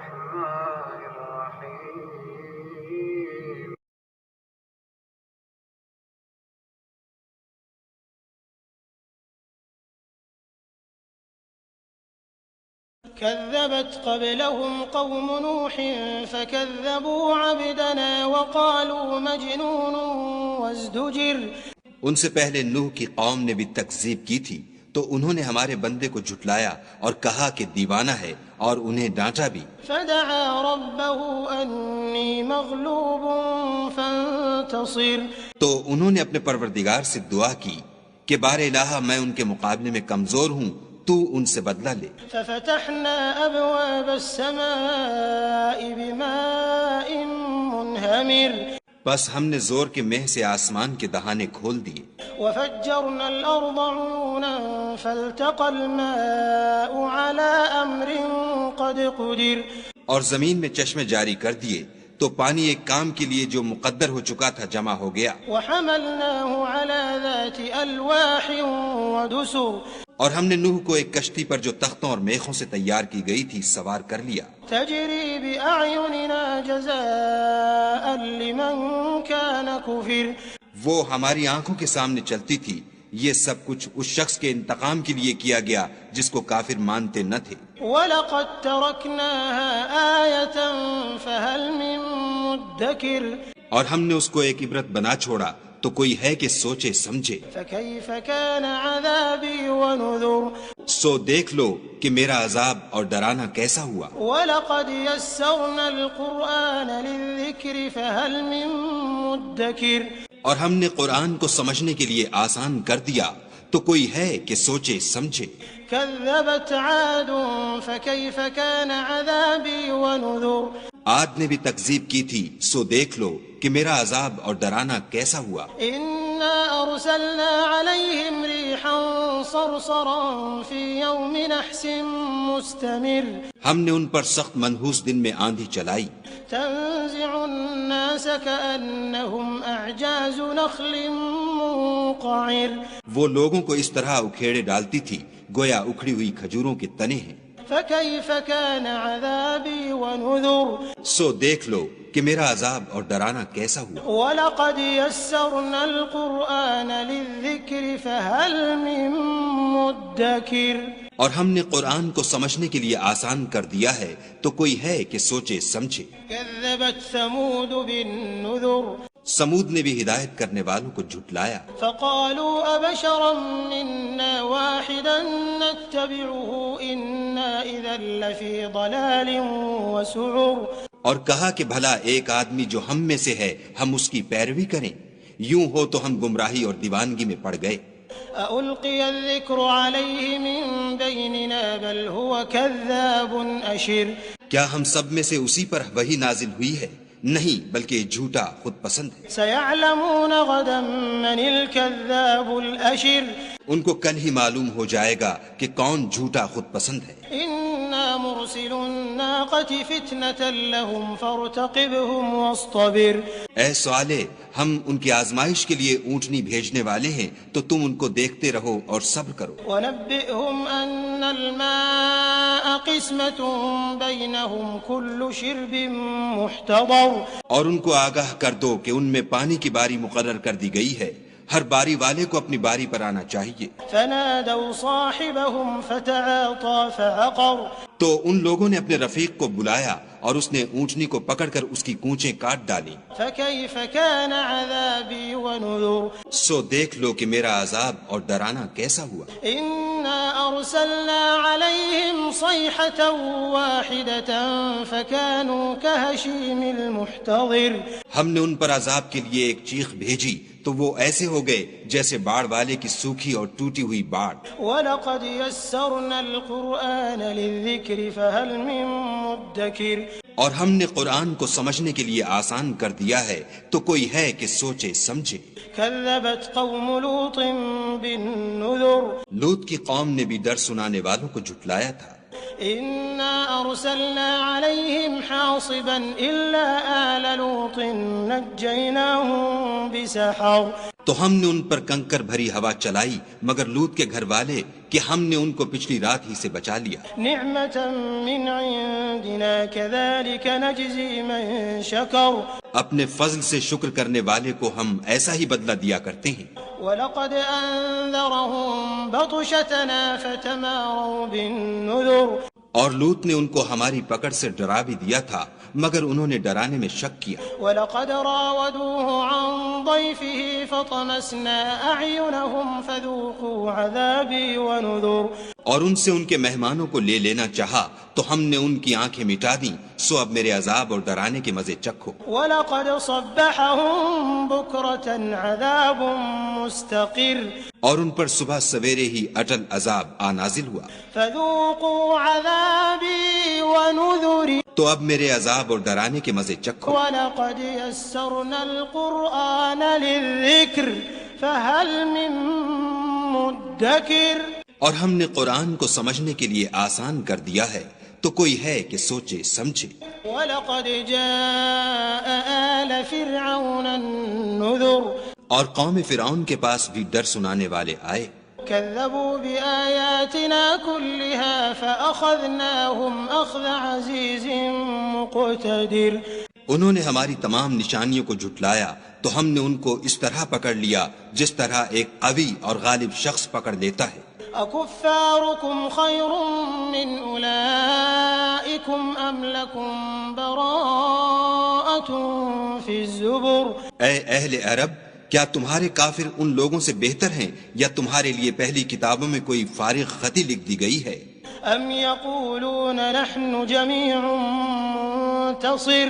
الرحمن الرحيم. كذبت قبلهم قوم نوح فكذبوا عبدنا وقالوا مجنون وازدجر. ان سے پہلے نوح کی قوم نے بھی تکذیب کی تھی تو انہوں نے ہمارے بندے کو جھٹلایا اور کہا کہ دیوانہ ہے اور انہیں ڈانٹا بھی. فدعا ربه انی مغلوب فانتصر. تو انہوں نے اپنے پروردگار سے دعا کی کہ بار الہ میں ان کے مقابلے میں کمزور ہوں، تو ان سے بدلہ لے. ففتحنا ابواب السماء بماء منہمر. بس ہم نے زور کے مہ سے آسمان کے دہانے کھول دیے. وفجرنا الارض عيونا فالتقى الماء على امر قد قدر. اور زمین میں چشمے جاری کر دیے تو پانی ایک کام کے لیے جو مقدر ہو چکا تھا جمع ہو گیا. وحملناه على ذات الواح ودسر. اور ہم نے نوح کو ایک کشتی پر جو تختوں اور میخوں سے تیار کی گئی تھی سوار کر لیا. تجری بأعیننا جزاء لمن كان كفر. وہ ہماری آنکھوں کے سامنے چلتی تھی. یہ سب کچھ اس شخص کے انتقام کے لیے کیا گیا جس کو کافر مانتے نہ تھے. وَلَقَدْ تَرَكْنَاهَا آيَةً فَهَلْ مِن مُدَّكِرٍ. اور ہم نے اس کو ایک عبرت بنا چھوڑا تو کوئی ہے کہ سوچے سمجھے. فَكَيْفَ كَانَ عَذَابِي وَنُذُرِ. سو دیکھ لو کہ میرا عذاب اور ڈرانا کیسا ہوا. وَلَقَدْ يَسَّرْنَا الْقُرْآنَ لِلذِّكْرِ فَهَلْ مِن مُدَّكِرٍ. اور ہم نے قرآن کو سمجھنے کے لیے آسان کر دیا تو کوئی ہے کہ سوچے سمجھے. كذبت عاد فكيف كان عذابي ونذر. عاد نے بھی تکذیب کی تھی سو دیکھ لو کہ میرا عذاب اور ڈرانا کیسا ہوا. إنا أرسلنا عليهم ريحا صرصرا في يوم نحس مستمر. ہم نے ان پر سخت منحوس دن میں آندھی چلائی. تنزع الناس كأنهم أعجاز نخل منقعر. وہ لوگوں کو اس طرح اکھیڑے ڈالتی تھی گویا اکھڑی ہوئی کھجوروں کے تنے ہیں. فكيف كان عذابي ونذر. سو دیکھ لو کہ میرا عذاب اور ڈرانا کیسا ہوا. وَلَقَدْ يَسَّرْنَا الْقُرْآنَ لِلذِّكْرِ فَهَلْ مِن مُدَّكِرٍ. اور ہم نے قرآن کو سمجھنے کے لیے آسان کر دیا ہے تو کوئی ہے کہ سوچے سمجھے. كذبت ثمود بالنذر. سمود نے بھی ہدایت کرنے والوں کو جھٹلایا. فقالوا أبشرا منا واحدا نتبعه إنا إذا لفي ضلال وسعر. اور کہا کہ بھلا ایک آدمی جو ہم میں سے ہے ہم اس کی پیروی کریں، یوں ہو تو ہم گمراہی اور دیوانگی میں پڑ گئے. ألقي الذكر عليه من بيننا بل هو كذاب أشر. کیا ہم سب میں سے اسی پر وحی نازل ہوئی ہے؟ نہیں بلکہ جھوٹا خود پسند ہے. سيعلمون غدا من الكذاب الأشر. ان کو کل ہی معلوم ہو جائے گا کہ کون جھوٹا خود پسند ہے. إنا مرسل الناقة فتنة لهم فارتقبهم واصطبر. اے صالح ہم ان کی آزمائش کے لیے اونٹنی بھیجنے والے ہیں تو تم ان کو دیکھتے رہو اور صبر کرو. ونبئهم أن الماء قسمة بينهم كل شرب محتضر. اور ان کو آگاہ کر دو کہ ان میں پانی کی باری مقرر کر دی گئی ہے، ہر باری والے کو اپنی باری پر آنا چاہیے. فنادوا صاحبهم فتعاطى فعقر. تو ان لوگوں نے اپنے رفیق کو بلایا اور اس نے اونٹنی کو پکڑ کر اس کی کونچیں کاٹ ڈالی. فكيف كان عذابي ونذر. سو دیکھ لو کہ میرا عذاب اور ڈرانا کیسا ہوا. إنا أرسلنا عليهم صيحة واحدة فكانوا كهشيم المحتضر. ہم نے ان پر عذاب کے لیے ایک چیخ بھیجی تو وہ ایسے ہو گئے جیسے باڑ والے کی سوکھی اور ٹوٹی ہوئی باڑ. وَلَقَدْ يَسَّرْنَا الْقُرْآنَ لِلذِّكْرِ فَهَلْ مِن مُدَّكِرٍ. اور ہم نے قرآن کو سمجھنے کے لیے آسان کر دیا ہے تو کوئی ہے کہ سوچے سمجھے. كذبت قوم لوط بالنذر. لوط کی قوم نے بھی ڈر سنانے والوں کو جھٹلایا تھا. إنا أرسلنا عليهم حاصبا إلا آل لوط نجيناهم بسحر. تو ہم نے ان پر کنکر بھری ہوا چلائی مگر لوط کے گھر والے کہ ہم نے ان کو پچھلی رات ہی سے بچا لیا. نعمة من عندنا كذلك نجزي من شكر. اپنے فضل سے شکر کرنے والے کو ہم ایسا ہی بدلہ دیا کرتے ہیں. وَلَقَدْ أَنذَرَهُمْ بَطْشَتَنَا فَتَمَارَوْا بِالنُّذُرِ. اور لوط نے ان کو ہماری پکڑ سے ڈرا بھی دیا تھا مگر انہوں نے ڈرانے میں شک کیا. وَلَقَدْ رَاوَدُوهُ عَنْ ضَيْفِهِ فَطَمَسْنَا أَعْيُنَهُمْ فَذُوقُوا عَذَابِي وَنُذُرِ. اور ان سے ان کے مہمانوں کو لے لینا چاہا تو ہم نے ان کی آنکھیں مٹا دیں سو اب میرے عذاب اور ڈرانے کے مزے چکھو. وَلَقَدْ صَبَّحَهُمْ بُكْرَةً عَذَابٌ مُسْتَقِرٌ. اور ان پر صبح سویرے ہی اٹل عذاب نازل ہوا. فَذُوقُوا عَذَابِي وَنُذُرِ. تو اب میرے عذاب اور ڈرانے کے مزے چکھو. وَلَقَدْ يَسَّرْنَا الْقُرْآنَ لِلذِّكْرِ فَهَلْ مِن مُدَّكِرٍ. اور ہم نے قرآن کو سمجھنے کے لیے آسان کر دیا ہے تو کوئی ہے کہ سوچے سمجھے. وَلَقَدْ جَاءَ آلَ فِرْعَوْنَ النُّذُرُ. اور قوم فرعون کے پاس بھی ڈر سنانے والے آئے. كذبوا بآياتنا كلها فأخذناهم أخذ عزيز مقتدر. انہوں نے ہماری تمام نشانیوں کو جھٹلایا تو ہم نے ان کو اس طرح پکڑ لیا جس طرح ایک قوی اور غالب شخص پکڑ لیتا ہے. أكفاركم خير من أولئكم أم لكم براءة في الزبر. اے اہل عرب، کیا تمہارے کافر ان لوگوں سے بہتر ہیں یا تمہارے لیے پہلی کتابوں میں کوئی فارغ خطی لکھ دی گئی ہے؟ ام يقولون نحن جميع منتصر.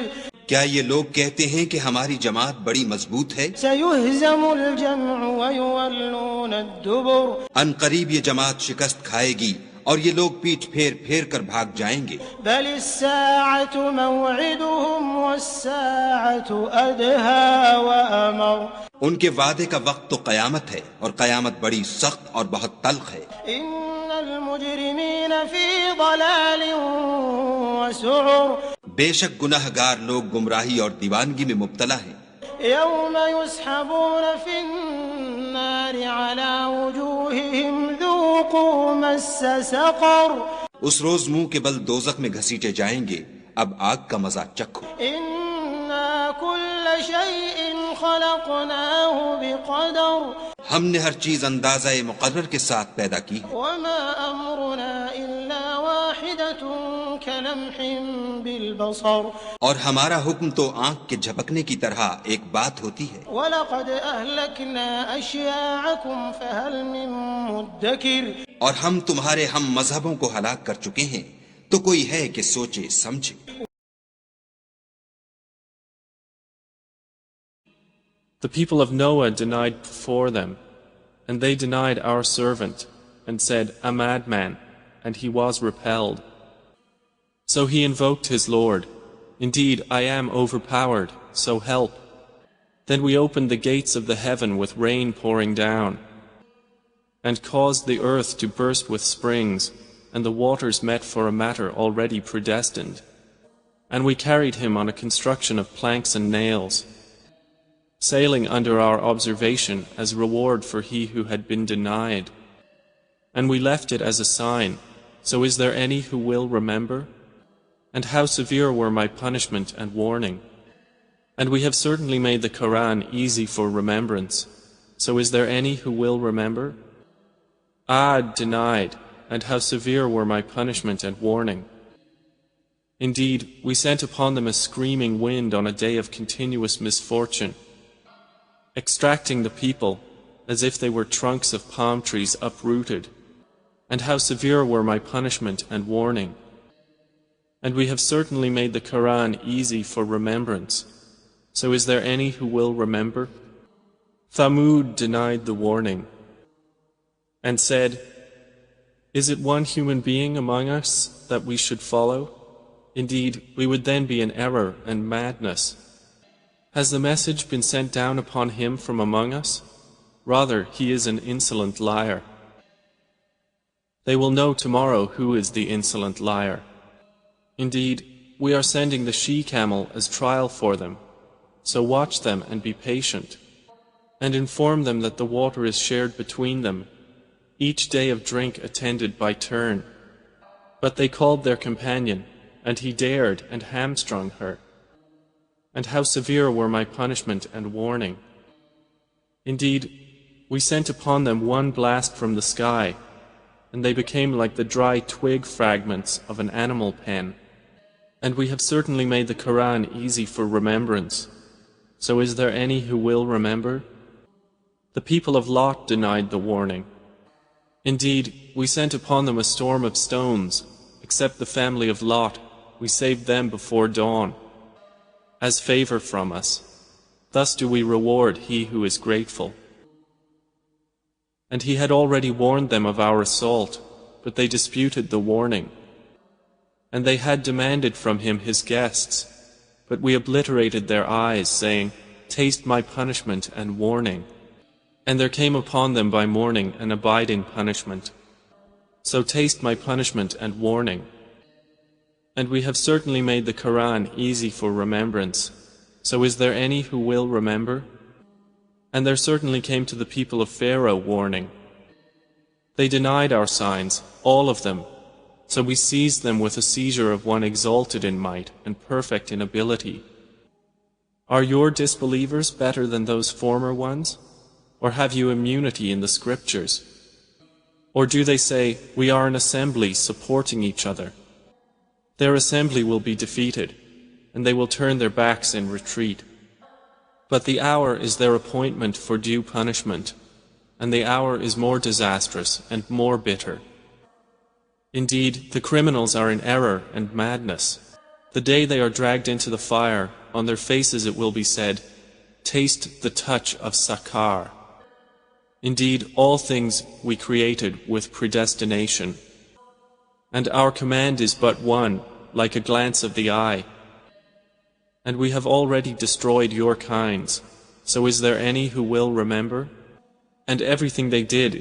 کیا یہ لوگ کہتے ہیں کہ ہماری جماعت بڑی مضبوط ہے؟ سيهزم الجمع ويولون الدبر. ان قریب یہ جماعت شکست کھائے گی اور یہ لوگ پیٹھ پھیر پھیر کر بھاگ جائیں گے. بل الساعة موعدهم والساعة أدهى وأمر. ان کے وعدے کا وقت تو قیامت ہے اور قیامت بڑی سخت اور بہت تلخ ہے. ان المجرمین فی ضلال وسعر. بے شک گناہ گار لوگ گمراہی اور دیوانگی میں مبتلا ہیں. یوم یسحبون فی النار علی وجوہہم ذوقوا مس سقر. اس روز منہ کے بل دوزخ میں گھسیٹے جائیں گے، اب آگ کا مزہ چکھو. انا کل شیء خلقناه بقدر. ہم نے ہر چیز اندازہ مقرر کے ساتھ پیدا کی. وما امرنا الا واحدة كلمح بالبصر. اور ہمارا حکم تو آنکھ کے جھپکنے کی طرح ایک بات ہوتی ہے. وَلَقَدْ أَهْلَكْنَا أَشْيَاعَكُمْ فَهَلْ مِن مُدَّكِرٍ. اور ہم تمہارے ہم مذہبوں کو ہلاک کر چکے ہیں تو کوئی ہے کہ سوچے سمجھے. The people of Noah denied before them, and they denied our servant, and said, a madman, and he was repelled. So he invoked his Lord, indeed I am overpowered, so help. Then we opened the gates of the heaven with rain pouring down, and caused the earth to burst with springs, and the waters met for a matter already predestined. And we carried him on a construction of planks and nails, sailing under our observation as reward for he who had been denied. And we left it as a sign, so is there any who will remember? And how severe were my punishment and warning. And we have certainly made the Quran easy for remembrance, so is there any who will remember? Ad denied, and how severe were my punishment and warning. Indeed, we sent upon them a screaming wind on a day of continuous misfortune, extracting the people as if they were trunks of palm trees uprooted. And how severe were my punishment and warning. And we have certainly made the Quran easy for remembrance, so is there any who will remember? Thamud denied the warning, and said, is it one human being among us that we should follow? Indeed, we would then be in error and madness. Has the message been sent down upon him from among us? Rather, he is an insolent liar. They will know tomorrow who is the insolent liar. Indeed, we are sending the she-camel as trial for them, so watch them and be patient. And inform them that the water is shared between them, each day of drink attended by turn. But they called their companion, and he dared and hamstrung her. And how severe were my punishment and warning. Indeed, we sent upon them one blast from the sky, and they became like the dry twig fragments of an animal pen. And we have certainly made the Quran easy for remembrance. So is there any who will remember? The people of Lot denied the warning. Indeed, we sent upon them a storm of stones, except the family of Lot, we saved them before dawn, as favor from us. Thus do we reward he who is grateful. And he had already warned them of our assault, but they disputed the warning. And they had demanded from him his guests, but we obliterated their eyes, saying, Taste my punishment and warning. And there came upon them by morning an abiding punishment. So taste my punishment and warning. And we have certainly made the Quran easy for remembrance. So is there any who will remember? And there certainly came to the people of Pharaoh warning. They denied our signs, all of them. So we seized them with a seizure of one exalted in might and perfect in ability. Are your disbelievers better than those former ones? Or have you immunity in the scriptures? Or do they say, we are an assembly supporting each other? Their assembly will be defeated, and they will turn their backs in retreat. But the hour is their appointment for due punishment, and the hour is more disastrous and more bitter. Indeed, the criminals are in error and madness. The day they are dragged into the fire, on their faces it will be said, Taste the touch of Sakar. Indeed, all things we created with predestination. And our command is but one, like a glance of the eye. And we have already destroyed your kinds. So is there any who will remember? And everything they did